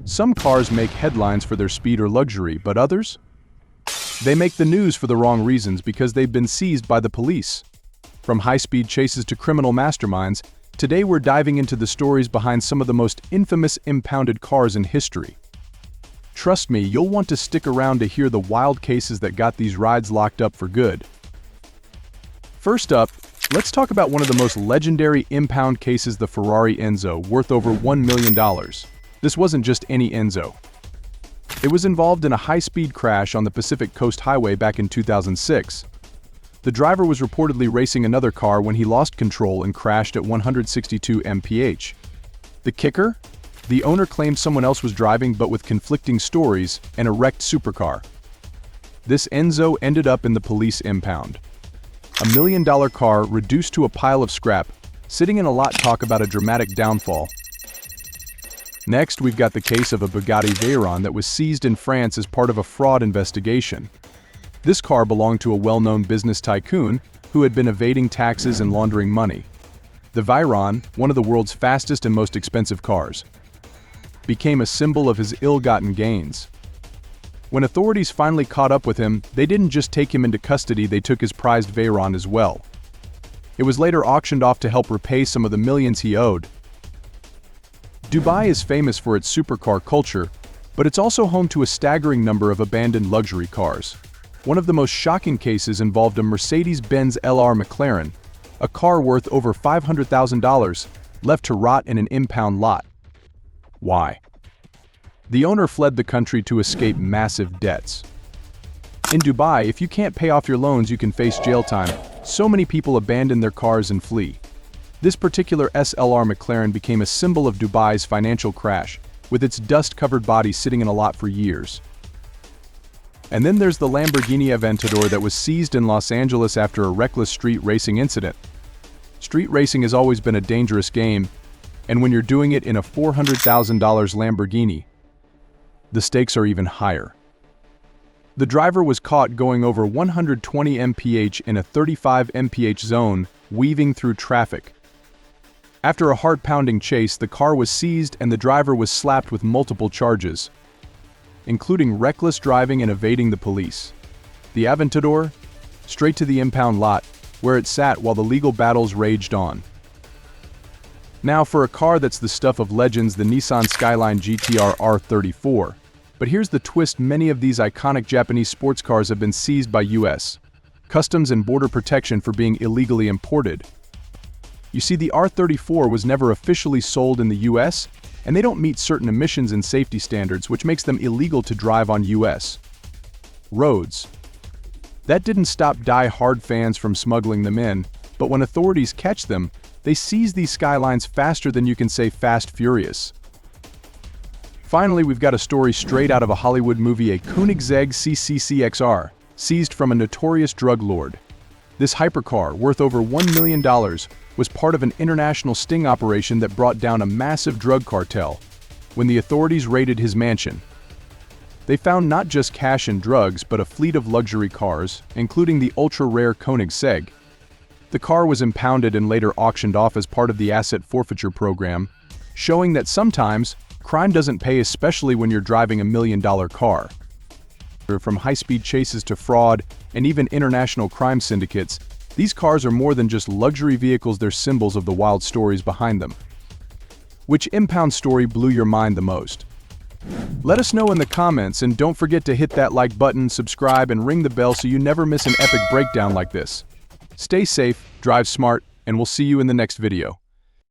Some cars make headlines for their speed or luxury, but others? They make the news for the wrong reasons because they've been seized by the police. From high-speed chases to criminal masterminds, today we're diving into the stories behind some of the most infamous impounded cars in history. Trust me, you'll want to stick around to hear the wild cases that got these rides locked up for good. First up, let's talk about one of the most legendary impound cases, the Ferrari Enzo, worth over $1 million. This wasn't just any Enzo. It was involved in a high-speed crash on the Pacific Coast Highway back in 2006. The driver was reportedly racing another car when he lost control and crashed at 162 mph. The kicker? The owner claimed someone else was driving, but with conflicting stories and a wrecked supercar. This Enzo ended up in the police impound. $1 million car reduced to a pile of scrap, sitting in a lot. Talk about a dramatic downfall. Next, we've got the case of a Bugatti Veyron that was seized in France as part of a fraud investigation. This car belonged to a well-known business tycoon who had been evading taxes and laundering money. The Veyron, one of the world's fastest and most expensive cars, became a symbol of his ill-gotten gains. When authorities finally caught up with him, they didn't just take him into custody, they took his prized Veyron as well. It was later auctioned off to help repay some of the millions he owed. Dubai is famous for its supercar culture, but it's also home to a staggering number of abandoned luxury cars. One of the most shocking cases involved a Mercedes-Benz LR McLaren, a car worth over $500,000, left to rot in an impound lot. Why? The owner fled the country to escape massive debts. In Dubai, if you can't pay off your loans, you can face jail time. So many people abandon their cars and flee. This particular SLR McLaren became a symbol of Dubai's financial crash, with its dust-covered body sitting in a lot for years. And then there's the Lamborghini Aventador that was seized in Los Angeles after a reckless street racing incident. Street racing has always been a dangerous game, and when you're doing it in a $400,000 Lamborghini, the stakes are even higher. The driver was caught going over 120 mph in a 35 mph zone, weaving through traffic. After a heart-pounding chase, the car was seized and the driver was slapped with multiple charges, including reckless driving and evading the police. The Aventador? Straight to the impound lot, where it sat while the legal battles raged on. Now for a car that's the stuff of legends, the Nissan Skyline GTR R34. But here's the twist: many of these iconic Japanese sports cars have been seized by U.S. Customs and Border Protection for being illegally imported. You see, the R34 was never officially sold in the U.S., and they don't meet certain emissions and safety standards, which makes them illegal to drive on U.S. roads. That didn't stop die-hard fans from smuggling them in, but when authorities catch them, they seize these Skylines faster than you can say Fast Furious. Finally, we've got a story straight out of a Hollywood movie, a Koenigsegg CCXR, seized from a notorious drug lord. This hypercar, worth over $1 million, was part of an international sting operation that brought down a massive drug cartel. When the authorities raided his mansion, they found not just cash and drugs, but a fleet of luxury cars, including the ultra-rare Koenigsegg. The car was impounded and later auctioned off as part of the asset forfeiture program, showing that sometimes crime doesn't pay, especially when you're driving $1 million car. From high-speed chases to fraud and even international crime syndicates, these cars are more than just luxury vehicles, they're symbols of the wild stories behind them. Which impound story blew your mind the most? Let us know in the comments, and don't forget to hit that like button, subscribe, and ring the bell so you never miss an epic breakdown like this. Stay safe, drive smart, and we'll see you in the next video.